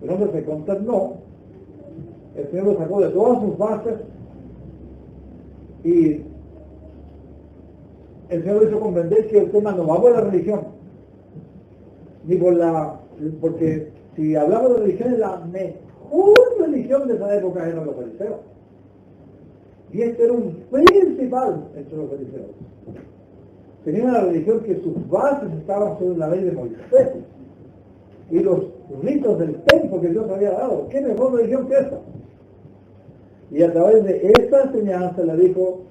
El hombre se consternó, el Señor lo sacó de todas sus bases y el Señor hizo comprender que el tema no va por la religión, ni por porque si hablamos de religión es la mejor religión de esa época eran los fariseos. Y este era un principal entre los fariseos. Tenía una religión que sus bases estaban sobre la ley de Moisés y los ritos del templo que Dios había dado. ¿Qué mejor religión que esa? Y a través de esta enseñanza le dijo,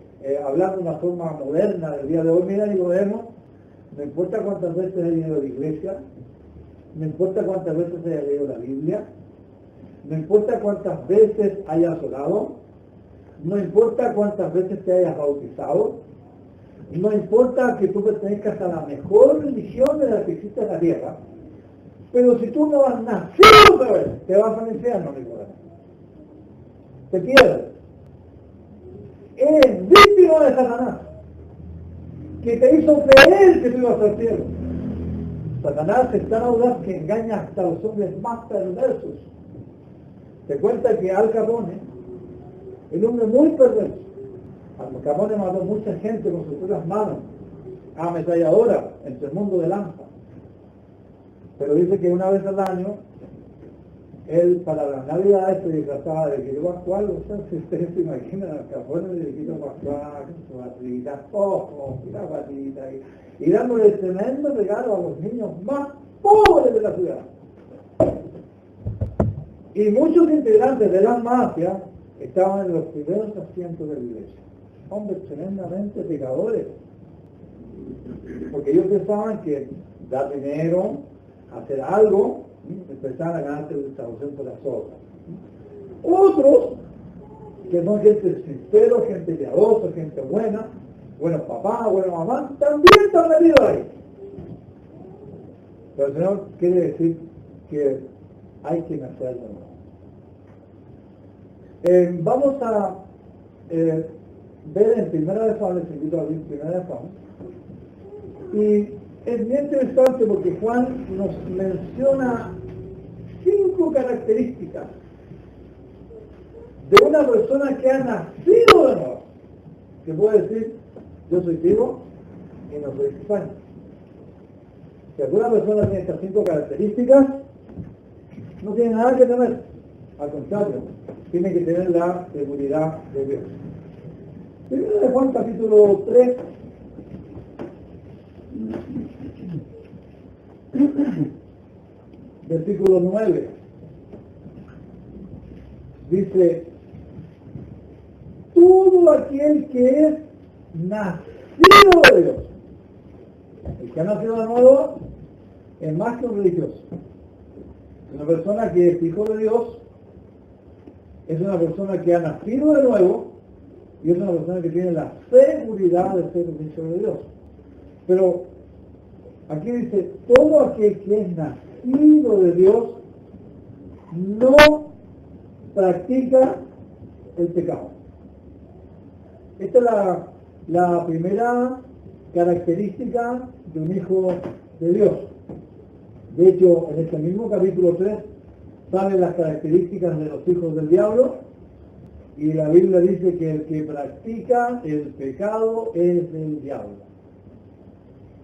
hablando de una forma moderna del día de hoy, mira Nicodemo, no importa cuántas veces hayas ido a la iglesia, no importa cuántas veces hayas leído la Biblia, no importa cuántas veces hayas orado, no importa cuántas veces te hayas bautizado, no importa que tú pertenezcas a la mejor religión de la que existe en la tierra, pero si tú no has nacido otra vez, te vas al infierno, Nicodemo. Te pierdes. Eres víctima de Satanás, que te hizo creer que tú ibas al cielo. Satanás es tan audaz que engaña hasta los hombres más perversos. Te cuenta que Al Capone, el hombre muy perverso, Al Capone mató mucha gente con sus propias manos, a ametralladora, entre el mundo de lanza. Pero dice que una vez al año, él para las navidades se disfrazaba de Quito Pascual, o sea, si ustedes se imaginan Al Capone de Quito Pascual, con su barriguita, ojos, y la patita, y dándole tremendo regalo a los niños más pobres de la ciudad. Y muchos integrantes de la mafia estaban en los primeros asientos de la iglesia. Hombres tremendamente pecadores. Porque ellos pensaban que dar dinero, hacer algo, empezaban a ganarse la salvación por las obras. Otros, que son gente sincera, gente piadosa, gente buena, buenos papás, buenos mamás, también están metidos ahí. Pero el Señor quiere decir que hay que nacer de nuevo. Vamos a ver en Primera de Juan, les invito a abrir Primera de Juan, y es bien interesante porque Juan nos menciona 5 características de una persona que ha nacido de nuevo, que puede decir, yo soy vivo y no soy extraño. Si alguna persona tiene estas 5 características, no tiene nada que temer, al contrario, tiene que tener la seguridad de Dios. Primero de Juan capítulo 3, versículo 9, dice, todo aquel que es nacido de Dios, el que ha nacido de nuevo, es más que un religioso. Una persona que es hijo de Dios es una persona que ha nacido de nuevo y es una persona que tiene la seguridad de ser un hijo de Dios. Pero aquí dice, todo aquel que es nacido de Dios no practica el pecado. Esta es la primera característica de un hijo de Dios. De hecho, en este mismo capítulo 3 salen las características de los hijos del diablo y la Biblia dice que el que practica el pecado es del diablo.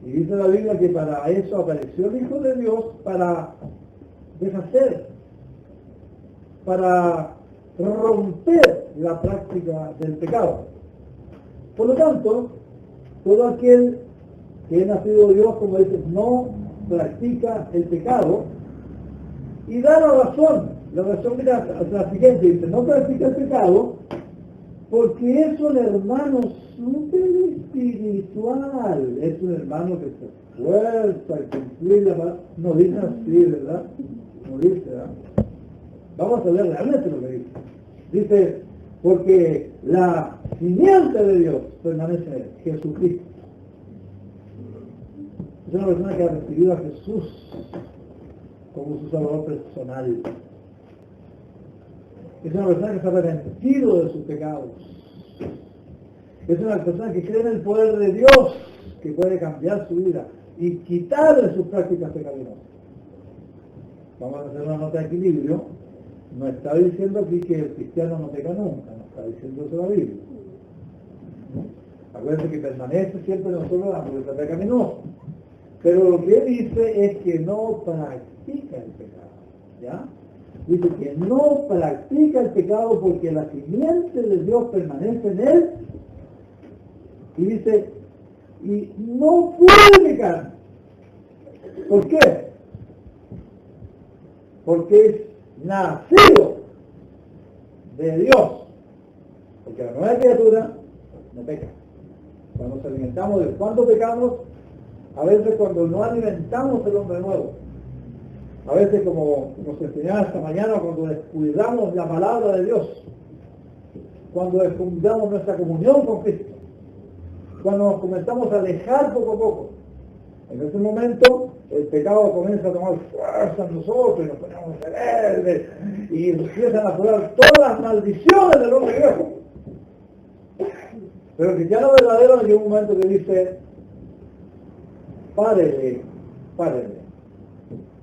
Y dice la Biblia que para eso apareció el Hijo de Dios, para deshacer, para romper la práctica del pecado. Por lo tanto, todo aquel que es nacido de Dios, como dice, no practica el pecado, y da la razón mira, la siguiente, dice, no practica el pecado, porque es un hermano súper espiritual, es un hermano que se esfuerza al cumplir la palabra, no dice así, ¿verdad? No dice, ¿verdad? Vamos a ver realmente lo que dice. Dice, porque la simiente de Dios permanece en él, Jesucristo. Es una persona que ha recibido a Jesús como su Salvador personal. Es una persona que se ha arrepentido de sus pecados. Es una persona que cree en el poder de Dios, que puede cambiar su vida y quitarle sus prácticas pecaminosas. vamos a hacer una nota de equilibrio, no está diciendo aquí que el cristiano no peca nunca, no está diciendo eso la Biblia. Acuérdense que permanece siempre nosotros la naturaleza pecaminosa. Pero lo que dice es que no practica el pecado. ¿Ya? Dice que no practica el pecado porque la simiente de Dios permanece en él. Y dice, y no puede pecar. ¿Por qué? Porque es nacido de Dios. Porque la nueva criatura no peca. Cuando nos alimentamos de cuándo pecamos, a veces cuando no alimentamos el hombre nuevo. A veces como nos enseñaba esta mañana, cuando descuidamos la palabra de Dios. Cuando descuidamos nuestra comunión con Cristo. Cuando nos comenzamos a alejar poco a poco. En ese momento el pecado comienza a tomar fuerza en nosotros y nos ponemos rebeldes y empiezan a aflorar todas las maldiciones del hombre viejo. Pero el cristiano verdadero llega un momento que dice, párele.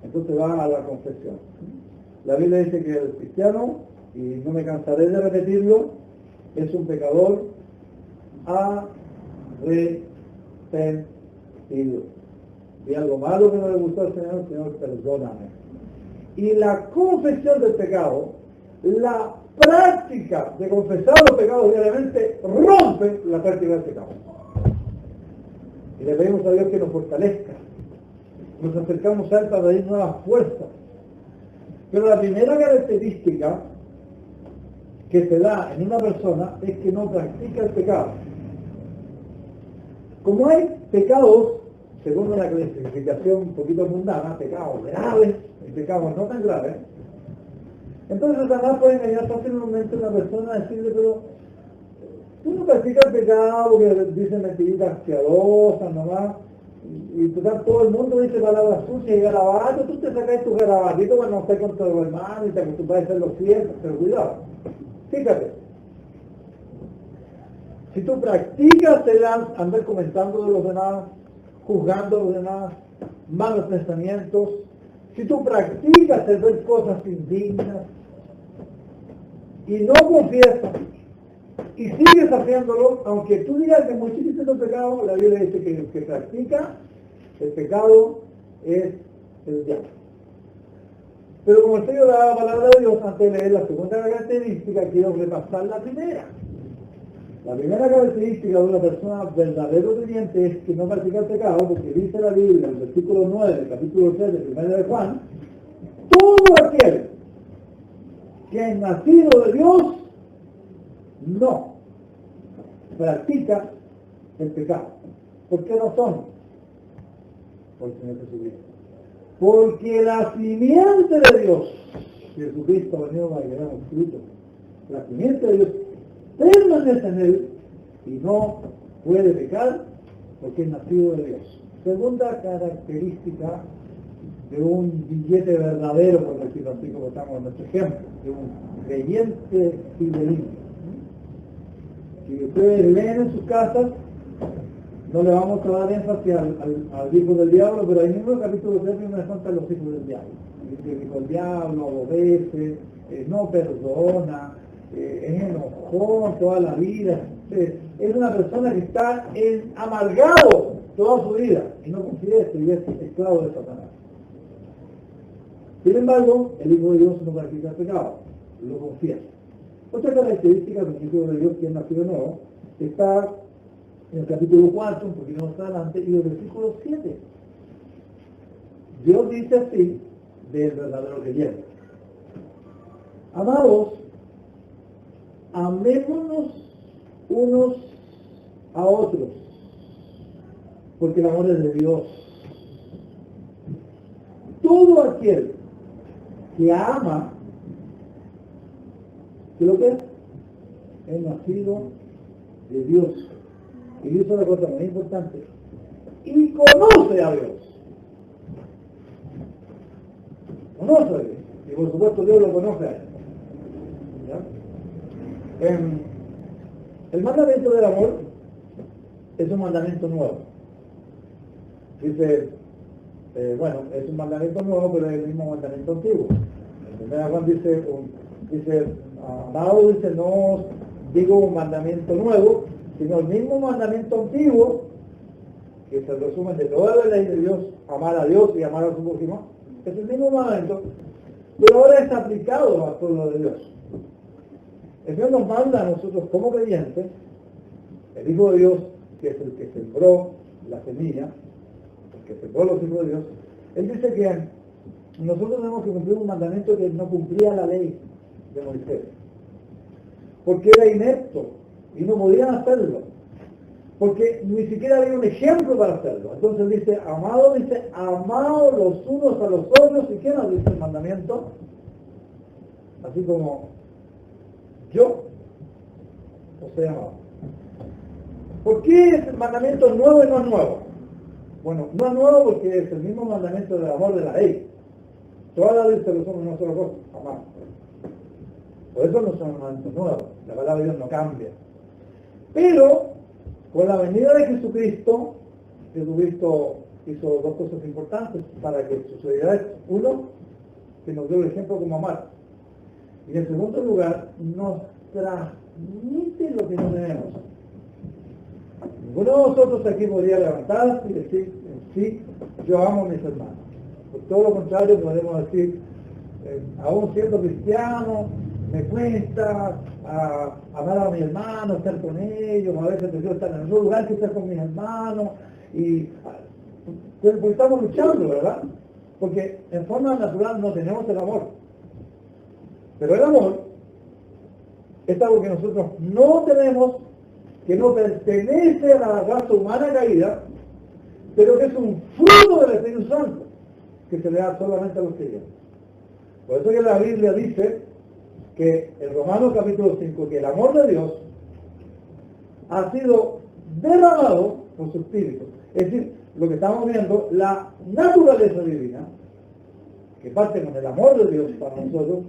Entonces va a la confesión. La Biblia dice que el cristiano, y no me cansaré de repetirlo, es un pecador arrepentido. Y algo malo que no le gustó al Señor, perdóname. Y la confesión del pecado, la práctica de confesar los pecados diariamente, rompe la práctica del pecado. Y le pedimos a Dios que nos fortalezca. Nos acercamos a Él para pedir nuevas fuerzas. Pero la primera característica que se da en una persona es que no practica el pecado. Como hay pecados, según una clasificación un poquito mundana, pecados graves y pecados no tan graves, entonces Satanás puede engañar fácilmente a una persona a decirle, pero tú no practicas el pecado porque dicen mentiritas piadosas nomás, y todo el mundo dice palabras sucias y garabatos, tú te sacas tus garabatitos cuando no estás con tu hermano y te acostumbras a hacer lo cierto, pero cuidado, fíjate. Si tú practicas andar comentando de los demás, juzgando a los demás, malos pensamientos, si tú practicas el ver cosas indignas y no confiesas y sigues haciéndolo, aunque tú digas que muy chiquito es el pecado, la Biblia dice que el que practica el pecado es el diablo. Pero como estoy de la palabra de Dios, antes de leer la segunda característica, quiero repasar la primera. La primera característica de una persona verdadero creyente es que no practica el pecado, porque dice la Biblia, en el versículo 9, del capítulo 3 de 1 de Juan, todo aquel que es nacido de Dios, no practica el pecado. ¿Por qué no son? Por el Señor Jesucristo. Porque la simiente de Dios, Jesucristo ha venido para que demos fruto, la simiente de Dios permanece en él y no puede pecar porque es nacido de Dios. Segunda característica de un billete verdadero, por decirlo así como estamos en nuestro ejemplo, de un creyente fidelino. Si ustedes leen en sus casas, no le vamos a dar énfasis al hijo del diablo, pero ahí mismo en el capítulo 3 me cuentan los hijos del diablo. El hijo del diablo obedece, no perdona, es enojón toda la vida, es una persona que está amargado toda su vida y no confía esto y es esclavo de Satanás. Sin embargo, el Hijo de Dios no practica el pecado, lo confiesa. Otra característica del Hijo de Dios que es nacido nuevo está en el capítulo 4, un poquito más adelante, y el versículo 7. Dios dice así del verdadero creyente: amados, amémonos unos a otros, porque el amor es de Dios. Todo aquel que ama, ¿qué lo que es? Es nacido de Dios. Y dice una cosa muy importante: y conoce a Dios. Conoce a Dios. Y por supuesto Dios lo conoce a él. ¿Ya? El mandamiento del amor es un mandamiento nuevo. Dice bueno, es un mandamiento nuevo, pero es el mismo mandamiento antiguo. En 1 Juan dice, amado, dice, no os digo un mandamiento nuevo, sino el mismo mandamiento antiguo, que es el resumen de toda la ley de Dios, amar a Dios y amar a su prójimo. Es el mismo mandamiento, pero ahora es aplicado al pueblo de Dios. El Señor nos manda a nosotros como creyentes, el Hijo de Dios, que es el que sembró la semilla, el que sembró los hijos de Dios. Él dice que nosotros tenemos que cumplir un mandamiento que no cumplía la ley de Moisés, porque era inepto y no podían hacerlo, porque ni siquiera había un ejemplo para hacerlo. Entonces dice, amados los unos a los otros. ¿Y qué nos dice el mandamiento? Así como yo os he amado. ¿Por qué el mandamiento es nuevo y no es nuevo? Bueno, no es nuevo porque es el mismo mandamiento del amor de la ley. Toda la ley se lo somos una sola cosa, amar. Por eso no son mandamientos nuevos. La palabra de Dios no cambia. Pero con la venida de Jesucristo hizo dos cosas importantes para que sucediera esto. Uno, que nos dio el ejemplo como amar. Y en segundo lugar, nos transmite lo que no tenemos. Ninguno de nosotros aquí podría levantarse y decir, sí, yo amo a mis hermanos. Por todo lo contrario, podemos decir, aún siendo cristiano, me cuesta amar a mis hermanos, estar con ellos, a veces prefiero estar en otro lugar que estar con mis hermanos, y pues estamos luchando, ¿verdad? Porque en forma natural no tenemos el amor. Pero el amor es algo que nosotros no tenemos, que no pertenece a la raza humana caída, pero que es un fruto del Espíritu Santo, que se le da solamente a los creyentes. Por eso que la Biblia dice que en Romanos capítulo 5, que el amor de Dios ha sido derramado por su Espíritu. Es decir, lo que estamos viendo, la naturaleza divina, que parte con el amor de Dios para nosotros,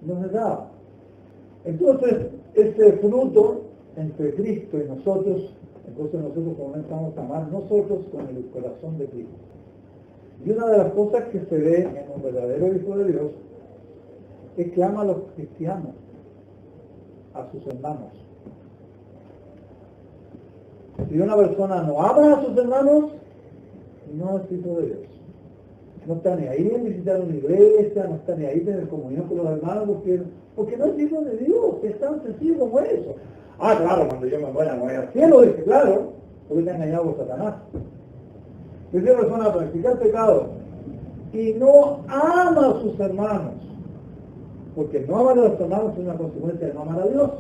nos es dada. Entonces, ese fruto entre Cristo y nosotros, entonces nosotros comenzamos a amar nosotros con el corazón de Cristo. Y una de las cosas que se ve en un verdadero Hijo de Dios es que ama a los cristianos, a sus hermanos. Si una persona no ama a sus hermanos, no es Hijo de Dios. No está ni ahí en visitar una iglesia, no está ni ahí en tener comunión con los hermanos, porque no es Hijo de Dios, es tan sencillo como eso. Ah, claro, cuando yo me voy al cielo, dice, claro, porque te ha engañado por Satanás. Si una persona practica pecado y no ama a sus hermanos, porque no amar a los hermanos es una consecuencia de no amar a Dios.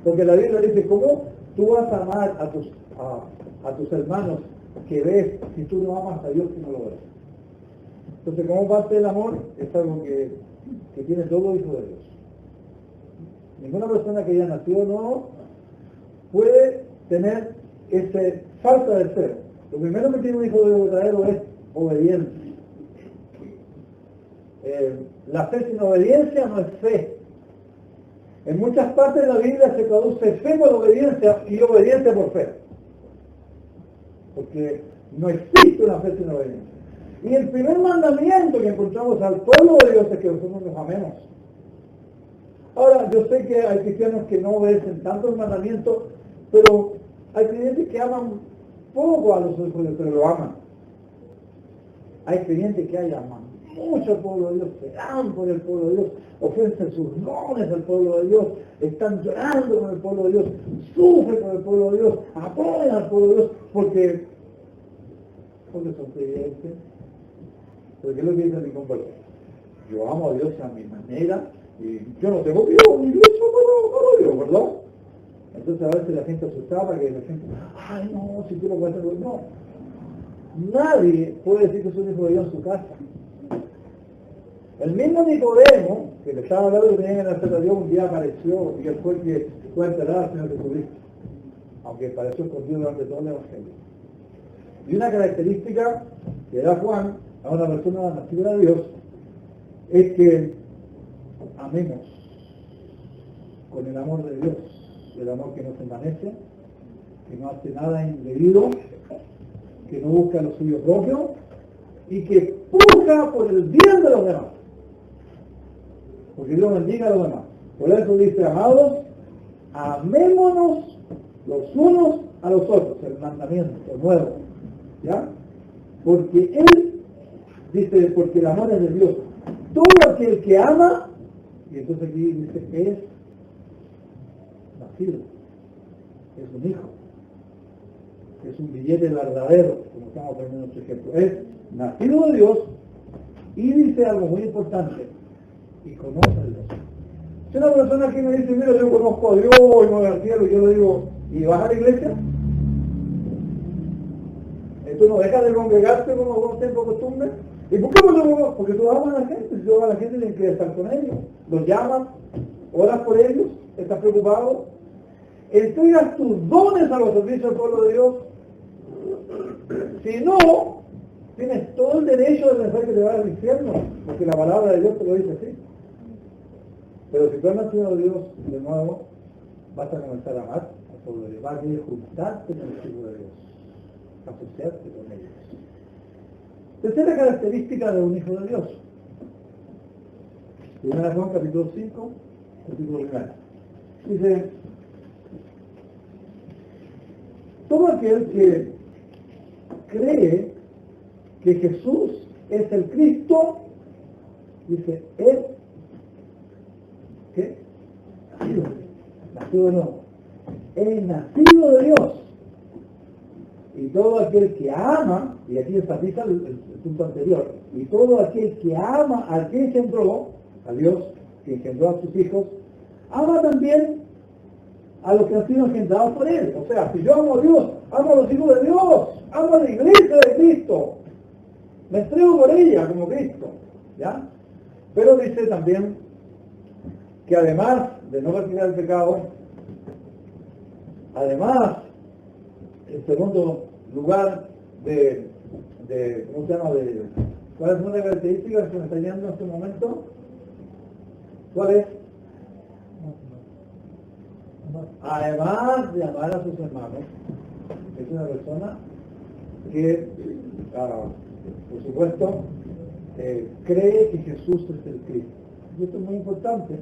Porque la Biblia dice, ¿cómo tú vas a amar a tus hermanos que ves si tú no amas a Dios que no lo ves? Entonces, como parte del amor, es algo que tiene todo Hijo de Dios. Ninguna persona que haya nacido no puede tener ese falta de deseo. Lo primero que tiene un hijo de Dios verdadero es obediencia. La fe sin obediencia no es fe. En muchas partes de la Biblia se traduce fe por obediencia y obediencia por fe. Porque no existe una fe sin obediencia. Y el primer mandamiento que encontramos al pueblo de Dios es que nosotros nos amemos. Ahora, yo sé que hay cristianos que no obedecen tanto el mandamiento, pero hay creyentes que aman poco a los hijos de Dios, pero lo aman. Hay creyentes que aman mucho al pueblo de Dios, se dan por el pueblo de Dios, ofrecen sus dones al pueblo de Dios, están llorando con el pueblo de Dios, sufren con el pueblo de Dios, apoyan al pueblo de Dios, porque son creyentes. Porque es lo que dice mi compañero. Yo amo a Dios a mi manera, y yo no tengo Dios, ni Dios para Dios, ¿verdad? Entonces a veces la gente asustaba, que la gente, ay no, si tú lo puedes hacer, no. Nadie puede decir que es un hijo de Dios en su casa. El mismo Nicodemo, que le estaba hablando que tenía en la de Dios, un día apareció y él fue el que fue a enterrar al Señor Jesucristo, aunque pareció escondido durante todo el Evangelio. Y una característica que da Juan a una persona nacida de Dios es que amemos con el amor de Dios, el amor que no se envanece, que no hace nada indebido, que no busca lo suyo propio, y que puja por el bien de los demás. Porque Dios bendiga a los demás. Por eso dice, amados, amémonos los unos a los otros, el mandamiento nuevo, ¿ya? Porque Él, dice, porque el amor es de Dios. Todo aquel que ama, y entonces aquí dice, es nacido, es un hijo, es un billete verdadero, como estamos poniendo en nuestro ejemplo, es nacido de Dios, y dice algo muy importante, y conoce a Dios. Si una persona que me dice, mira, yo conozco a Dios, y me voy al cielo, y yo le digo, ¿y vas a la iglesia? Tú no dejas de congregarte como vos tenés costumbre. ¿Y por qué no? Porque tú amas a la gente, si tú amas a la gente tienes que estar con ellos, los llamas, oras por ellos, estás preocupado, entregas tus dones a los servicios del pueblo de Dios. Si no, tienes todo el derecho de pensar que te vas al infierno, porque la palabra de Dios te lo dice así. Pero si tú has nacido de Dios de nuevo, vas a comenzar a amar al pueblo de Dios, vas a querer juntarte con el pueblo de Dios, asociarte con ellos. Tercera característica de un hijo de Dios. Primera Juan capítulo 5, capítulo 1. Dice, todo aquel que cree que Jesús es el Cristo, dice, él, ¿qué? Nacido de nuevo. Es nacido de Dios. Y todo aquel que ama, y aquí enfatiza el punto anterior, y todo aquel que ama al que engendró, a Dios, que engendró a sus hijos, ama también a los que han sido engendrados por Él. O sea, si yo amo a Dios, amo a los hijos de Dios, amo a la iglesia de Cristo, me entrego por ella como Cristo, ¿ya? Pero dice también que además de no practicar el pecado, además, en segundo lugar, ¿cómo se llama? ¿Cuál es una característica que me está llegando en este momento? ¿Cuál es? Además de amar a sus hermanos, es una persona que, por supuesto, cree que Jesús es el Cristo. Y esto es muy importante,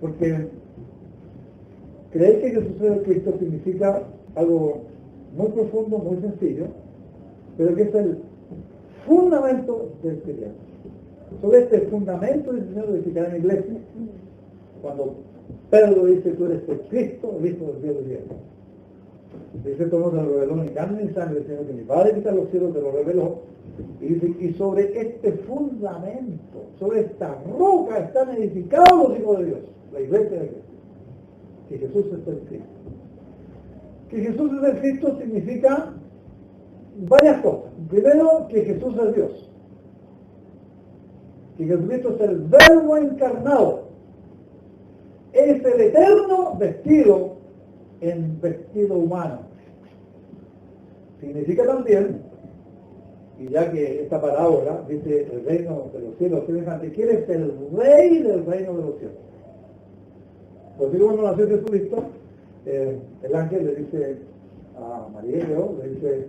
porque creer que Jesús es el Cristo significa algo muy profundo, muy sencillo, pero que es el fundamento del cristiano. Sobre este fundamento del Señor edificará en la iglesia, cuando Pedro dice, tú eres el Cristo, el Hijo del Dios viviente. Dice, todo no te lo reveló ni carne ni sangre, sino que mi Padre que está en los cielos te lo reveló. Y dice, y sobre este fundamento, sobre esta roca están edificados los hijos de Dios, la iglesia de Dios. Que Jesús es el Cristo. Que Jesús es el Cristo significa varias cosas. Primero, que Jesús es Dios. Que Jesucristo es el Verbo encarnado. Es el Eterno vestido en vestido humano. Significa también, y ya que esta parábola dice el reino de los cielos semejante, que Él es el Rey del reino de los cielos. Pues digo, cuando nació Jesucristo, el ángel le dice a María, le dice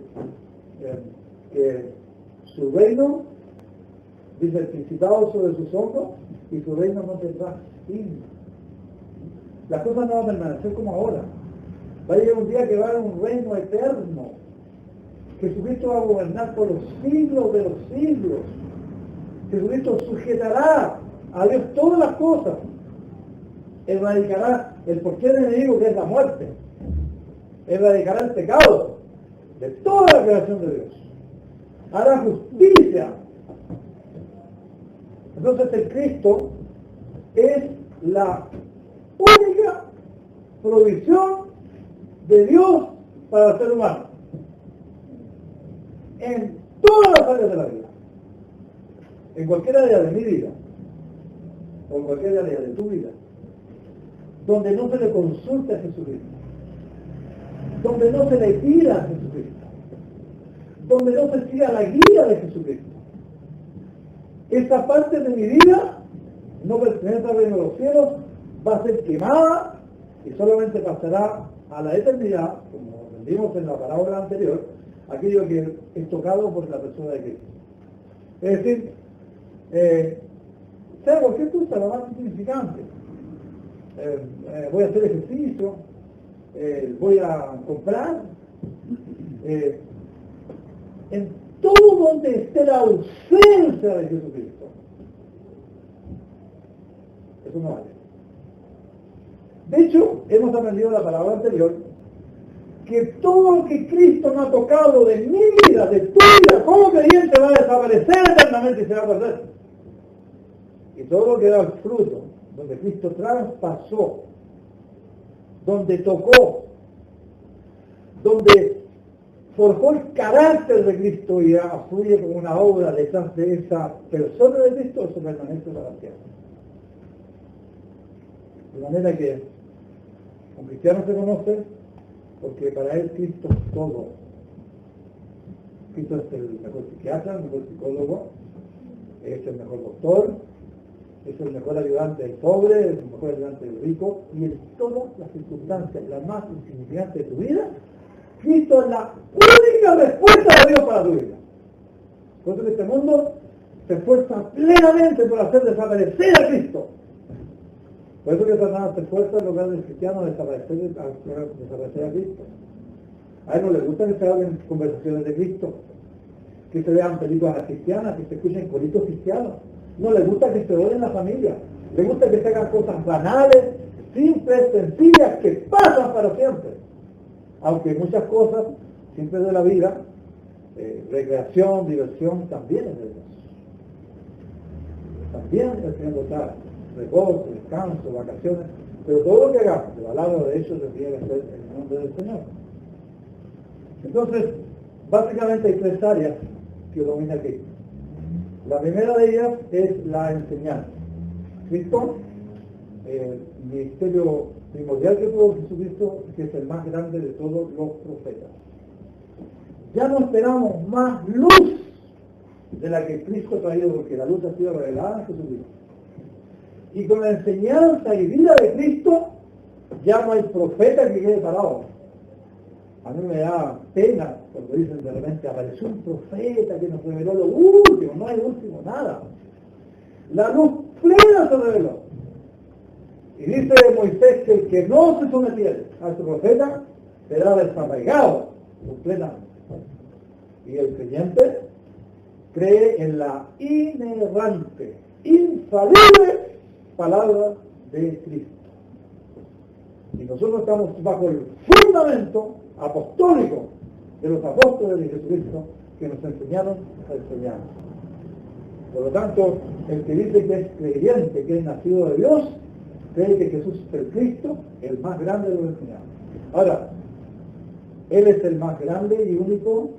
que su reino, dice el principado sobre sus hombros, y su reino no tendrá fin. Las cosas no van a permanecer como ahora. Va a llegar un día que va a haber un reino eterno. Jesucristo va a gobernar por los siglos de los siglos. Jesucristo sujetará a Dios todas las cosas. Erradicará el porqué del enemigo, que es la muerte. Erradicará el pecado de toda la creación de Dios. Hará justicia. Entonces el Cristo es la única provisión de Dios para el ser humano. En todas las áreas de la vida. En cualquier área de mi vida. O en cualquier área de tu vida. Donde no se le consulte a Jesucristo, donde no se le pida a Jesucristo, donde no se siga la guía de Jesucristo. Esa parte de mi vida no pertenece al reino de los cielos, va a ser quemada y solamente pasará a la eternidad, como vimos en la parábola anterior, aquello que es tocado por la persona de Cristo. Es decir, sea cualquier cosa lo más insignificante. Voy a hacer ejercicio, voy a comprar, en todo donde esté la ausencia de Jesucristo. Eso no vale. De hecho, hemos aprendido la palabra anterior, que todo lo que Cristo no ha tocado de mi vida, de tu vida, como creyente, va a desaparecer eternamente y se va a perder. Y todo lo que da el fruto, donde Cristo traspasó, donde tocó, donde forjó el carácter de Cristo y fluye como una obra detrás de esa persona de Cristo, eso permanece para siempre. De manera que un cristiano se conoce porque para él Cristo es todo. Cristo es el mejor psiquiatra, el mejor psicólogo, es el mejor doctor, es el mejor ayudante del pobre, es el mejor ayudante del rico, y en todas las circunstancias, las más insignificantes de tu vida, Cristo es la única respuesta de Dios para tu vida. Por eso que este mundo se esfuerza plenamente por hacer desaparecer a Cristo. Por eso que Satanás se esfuerza en lograr del cristiano desaparecer a Cristo. A él no le gusta que se hagan conversaciones de Cristo, que se vean películas cristianas, que se escuchen coritos cristianos. No le gusta que se oren la familia. Le gusta que se hagan cosas banales, simples, sencillas, que pasan para siempre. Aunque muchas cosas, siempre de la vida, recreación, diversión, también es de Dios. También el Señor lo sabe. Reposo, descanso, vacaciones, pero todo lo que hagamos, de palabra de hecho, tendría que ser en el nombre del Señor. Entonces, básicamente hay tres áreas que domina Cristo. La primera de ellas es la enseñanza. Cristo, el ministerio primordial que tuvo Jesucristo, que es el más grande de todos los profetas. Ya no esperamos más luz de la que Cristo ha traído, porque la luz ha sido revelada en Jesucristo. Y con la enseñanza y vida de Cristo, ya no hay profeta que quede parado. A mí me da pena cuando dicen de repente, apareció un profeta que nos reveló lo último. No hay último, nada. La luz plena se reveló. Y dice Moisés que el que no se sometiera a ese profeta será desarraigado completamente. Y el creyente cree en la inerrante, infalible palabra de Cristo. Y nosotros estamos bajo el fundamento apostólico de los apóstoles de Jesucristo que nos enseñaron a enseñar. Por lo tanto, el que dice que es creyente, que es nacido de Dios, cree que Jesús es el Cristo, el más grande de los enseñados. Ahora, Él es el más grande y único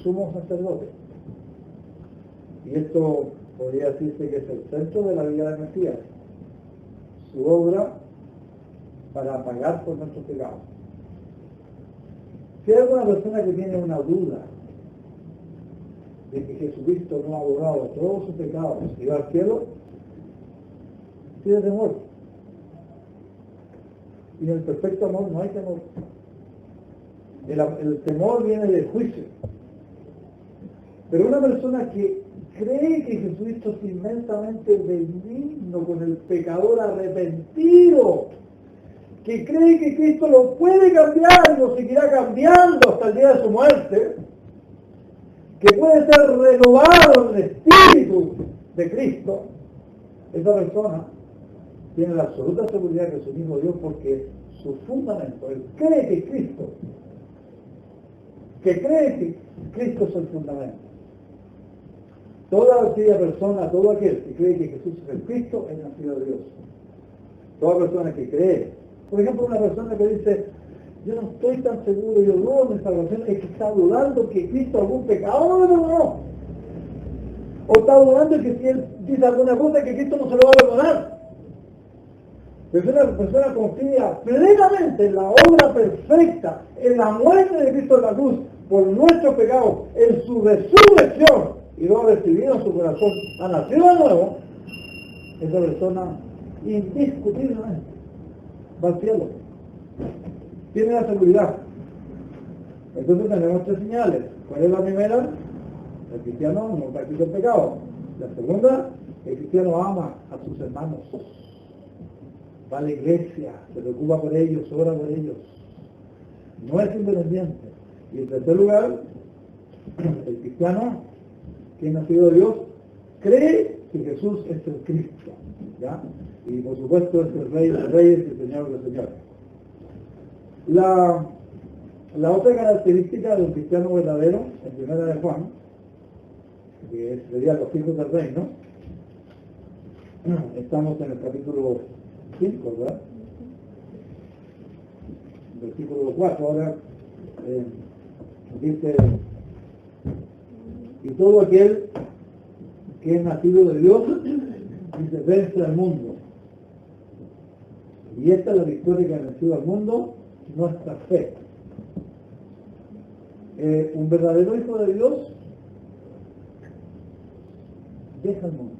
sumo sacerdote. Y esto podría decirse que es el centro de la vida del Mesías. Su obra para pagar por nuestros pecados. Si hay alguna persona que tiene una duda de que Jesucristo no ha borrado todos sus pecados y va al cielo, tiene temor. Y en el perfecto amor no hay temor. El temor viene del juicio. Pero una persona que cree que Jesucristo es inmensamente benigno con el pecador arrepentido, que cree que Cristo lo puede cambiar y lo seguirá cambiando hasta el día de su muerte, que puede ser renovado en el Espíritu de Cristo, esa persona tiene la absoluta seguridad que es su mismo Dios, porque su fundamento, él cree que Cristo es el fundamento. Toda aquella persona, todo aquel que cree que Jesús es el Cristo, es nacido de Dios. Toda persona que cree, por ejemplo, una persona que dice, yo no estoy tan seguro, yo dudo en mi salvación, es que está dudando que Cristo algún pecador no. O está dudando que si él dice alguna cosa que Cristo no se lo va a perdonar. Pero si una persona confía plenamente en la obra perfecta, en la muerte de Cristo en la cruz, por nuestros pecados, en su resurrección, y lo ha recibido en su corazón, ha nacido de nuevo, esa persona indiscutiblemente va al cielo. Tiene la seguridad. Entonces tenemos tres señales. ¿Cuál es la primera? El cristiano no practica el pecado. La segunda, el cristiano ama a sus hermanos. Va a la iglesia, se preocupa por ellos, ora por ellos. No es independiente. Y en tercer lugar, el cristiano que es nacido de Dios cree que Jesús es el Cristo, ¿ya? Y por supuesto es el Rey de los Reyes y el Señor de los Señores. La otra característica de un cristiano verdadero, en primera de Juan, que sería los hijos del reino, estamos en el capítulo 5, ¿verdad? Versículo 4, ahora dice, y todo aquel que es nacido de Dios, dice, vence al mundo. Y esta es la victoria que ha vencido al mundo, nuestra fe. Un verdadero hijo de Dios deja el mundo.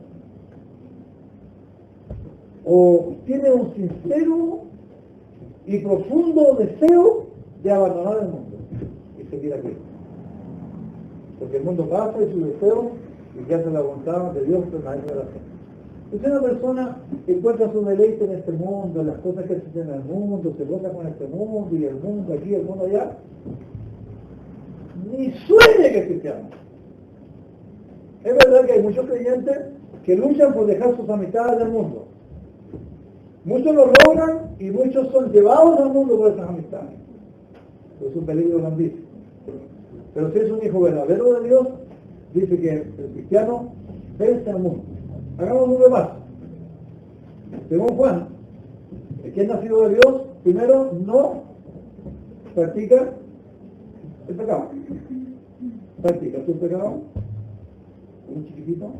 O tiene un sincero y profundo deseo de abandonar el mundo y seguir a Cristo. Porque el mundo pasa y su deseo y que hace la voluntad de Dios permanece de la fe. Si una persona encuentra su deleite en este mundo, en las cosas que existen en el mundo, se goza con este mundo y el mundo aquí, el mundo allá, ni sueñe que es cristiano. Es verdad que hay muchos creyentes que luchan por dejar sus amistades del mundo. Muchos lo logran y muchos son llevados al mundo por esas amistades. Es un peligro grandísimo. Pero si es un hijo verdadero de Dios, dice que el cristiano vence al mundo. Hagamos un repaso. Según Juan, el que es nacido de Dios, primero no practica el pecado. Practica tu pecado, un chiquitito,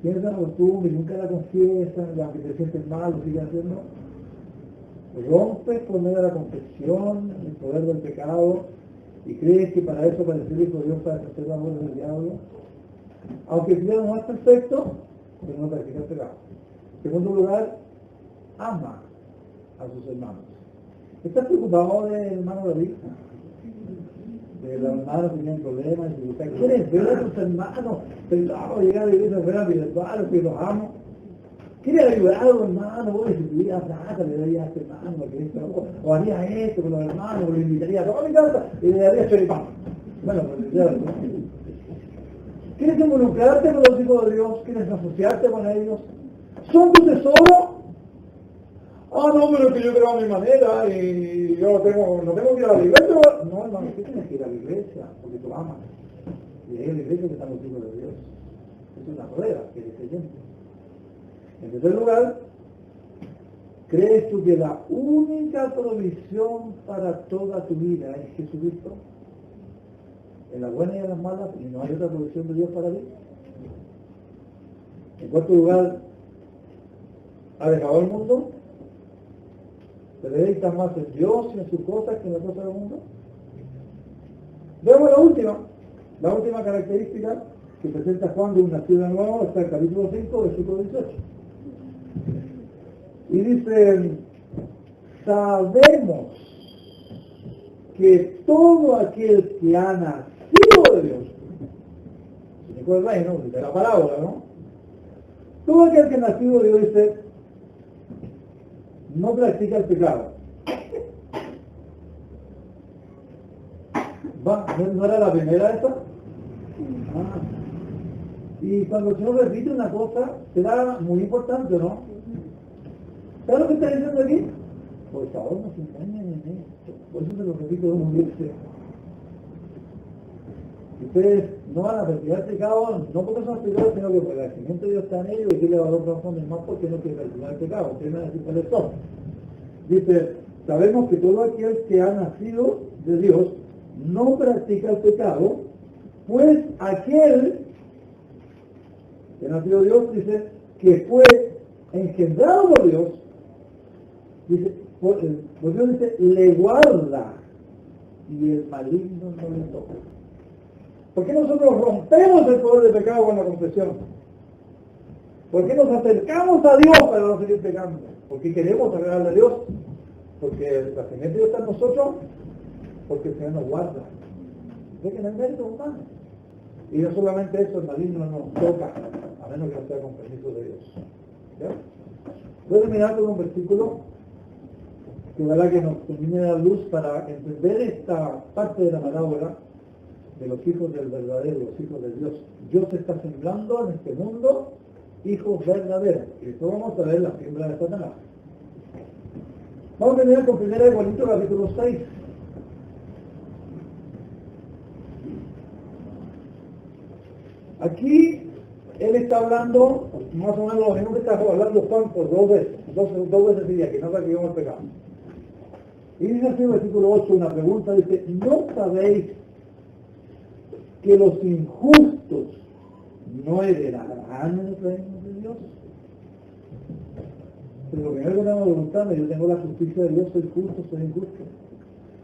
tienes la costumbre y nunca la confiesa, la que te sientes mal, lo sigues haciendo. Rompes por medio de la confesión el poder del pecado y crees que para eso, para ser hijo de Dios, para hacer la obra del diablo. Aunque el cristiano no es perfecto, pero no practica el pecado. En segundo lugar, ama a sus hermanos. ¿Estás preocupado del hermano David? De los hermanos que tienen problemas, y ¿quieres ver a tus hermanos? Pensaba llegar a la iglesia, ver a mis hermanos, que los amo. ¿Quieres ayudar a los hermanos? Oye, si tuviera plata, le daría a este hermano, o haría esto con los hermanos, o le invitaría a toda mi casa, y le daría choripán. Bueno, pues ya lo ¿quieres involucrarte con los hijos de Dios? ¿Quieres asociarte con ellos? ¿Son tu tesoro? Ah, no, pero que yo creo a mi manera y yo no tengo que ir a la iglesia. No, hermano, ¿qué tienes que ir a la iglesia? Porque tú amas. Y ahí en la iglesia que están los hijos de Dios. Es una prueba que eres creyente. En tercer lugar, ¿crees tú que la única provisión para toda tu vida es Jesucristo? En las buenas y en las malas, y no hay otra provisión de Dios para ti. En cuarto lugar, ¿ha dejado el mundo? ¿Te dedicas más en Dios y en sus cosas que en las cosas del mundo? Veamos la última característica que presenta Juan de un nacido de nuevo, está en el capítulo 5, versículo 18. Y dice, sabemos que todo aquel que ha nacido de Dios, hijo del reino, de la parábola, ¿no? Todo aquel que ha nacido de Dios, dice, no practica el pecado. ¿No era la primera esa? Ah. Y cuando el Señor repite una cosa, será muy importante, ¿no? ¿Sabes lo que está diciendo aquí? Por favor, no se engañen en esto. Por eso se lo repito de un veces. Ustedes no van a practicar pecado, no porque son pecadores, sino que por el agradecimiento de Dios está en ellos y tiene valor razones más porque no quiere practicar el pecado. Ustedes van a decir cuáles son. Dice, sabemos que todo aquel que ha nacido de Dios no practica el pecado, pues aquel que ha nacido de Dios, dice, que fue engendrado por Dios, dice, por Dios dice, le guarda y el maligno no le toca. ¿Por qué nosotros rompemos el poder del pecado con la confesión? ¿Por qué nos acercamos a Dios para no seguir pecando? Porque queremos agradarle a Dios, porque la semejanza de Dios está en nosotros porque el Señor nos guarda. Ve que no es mérito humano. Y no solamente eso, el maligno nos toca, a menos que no sea con permiso de Dios. ¿Ya? Voy a terminar con un versículo que verdad que nos termine de dar luz para entender esta parte de la parábola de los hijos del verdadero, los hijos de Dios. Dios está sembrando en este mundo hijos verdaderos. Y esto vamos a ver la siembra de Satanás. Vamos a terminar con 1 Corintios capítulo 6. Aquí él está hablando más o menos lo mismo que está hablando Juan por dos veces diría que no practicamos el pecado. Y dice así en el versículo 8 una pregunta, dice, ¿no sabéis que los injustos no heredarán el reino de Dios? Pero lo primero que tengo que preguntarme, yo tengo la justicia de Dios, soy justo, soy injusto.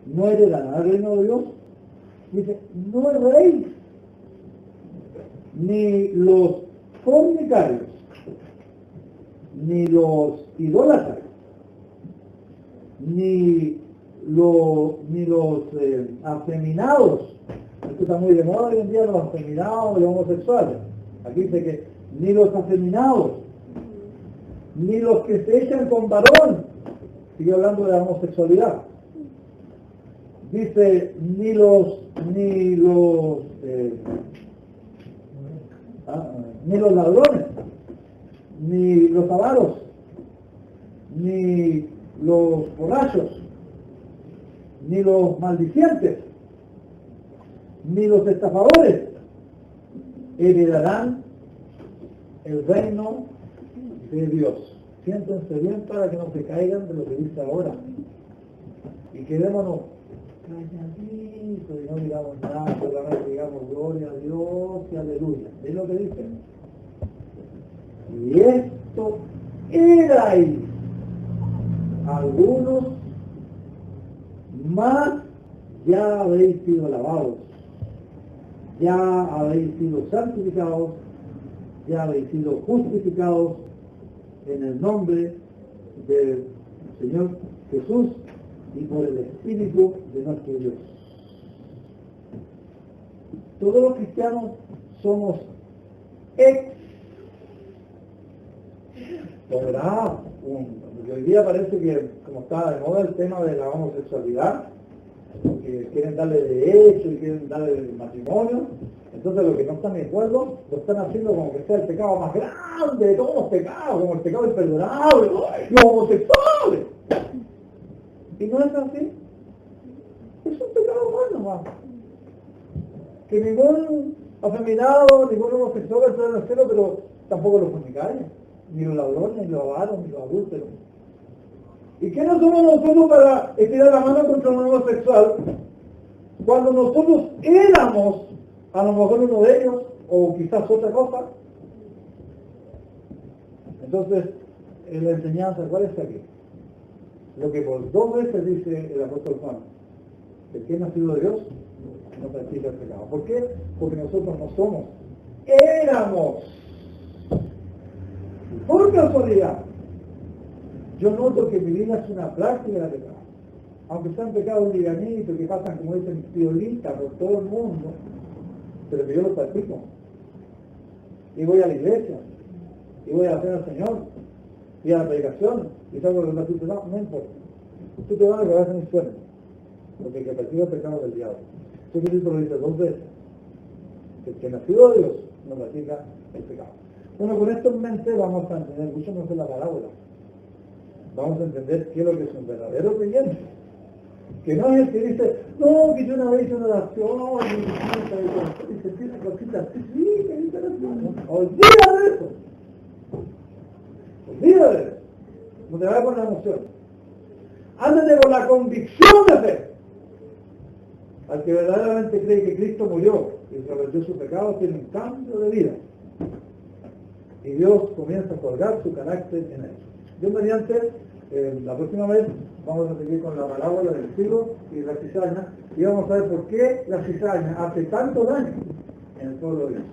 ¿No heredarán el reino de Dios? Dice, no erréis, ni los fornicarios, ni los idólatras, ni los afeminados. Esto está muy de moda hoy en día, los afeminados y los homosexuales. Aquí dice que ni los afeminados, ni los que se echan con varón, sigue hablando de la homosexualidad. Dice, ni los ladrones, ni los avaros, ni los borrachos, ni los maldicientes, ni los estafadores heredarán el reino de Dios. Siéntense bien para que no se caigan de lo que dice ahora. Y quedémonos calladitos y no digamos nada, solamente digamos gloria a Dios y aleluya. ¿Ves lo que dice? Y esto erais algunos, más ya habéis sido lavados, ya habéis sido santificados, ya habéis sido justificados en el nombre del Señor Jesús y por el Espíritu de nuestro Dios. Todos los cristianos somos exonerados. Hoy día parece que, como está de moda el tema de la homosexualidad, que quieren darle derecho y quieren darle el matrimonio, entonces los que no están de acuerdo lo están haciendo como que sea el pecado más grande de todos los pecados, como el pecado imperdonable, los homosexuales. Y no es así. Es un pecado humano, más. Que ningún afeminado, ningún homosexual está en el cielo, pero tampoco los fornicarios, ni los ladrones, ni los avaros, ni los adúlteros. ¿Y qué no somos nosotros para estirar la mano contra un homosexual cuando nosotros éramos a lo mejor uno de ellos o quizás otra cosa? Entonces, en la enseñanza, ¿cuál es aquí? Lo que por 2 veces dice el apóstol Juan, el que es nacido de Dios no practica el pecado. ¿Por qué? Porque nosotros no somos, éramos. Por casualidad, yo noto que mi vida es una práctica de pecado. Aunque sean pecados livianitos que pasan, como dicen, piolitas por todo el mundo, pero que yo los practico. Y voy a la iglesia, y voy a la cena del Señor, y a la predicación, y salgo de los gratuitos. No importa. Tú te vas a quedar en el infierno, porque el que practica el pecado del diablo. Jesucristo lo dice 2 veces. El que nació de Dios no practica el pecado. Bueno, con esto en mente vamos a entender, escuchemos la parábola. Vamos a entender qué es lo que es un verdadero creyente. Que no es el que dice, no, que yo una vez hice una oración, y se tiene cositas, sí, que dice oración. Olvida de eso. Olvida de eso. No te vayas con la emoción. Ándate con la convicción de fe. Al que verdaderamente cree que Cristo murió y revertió su pecado, tiene un cambio de vida. Y Dios comienza a colgar su carácter en él. Dios mediante, la próxima vez vamos a seguir con la parábola del trigo y la cizaña y vamos a ver por qué la cizaña hace tanto daño en el pueblo de Dios.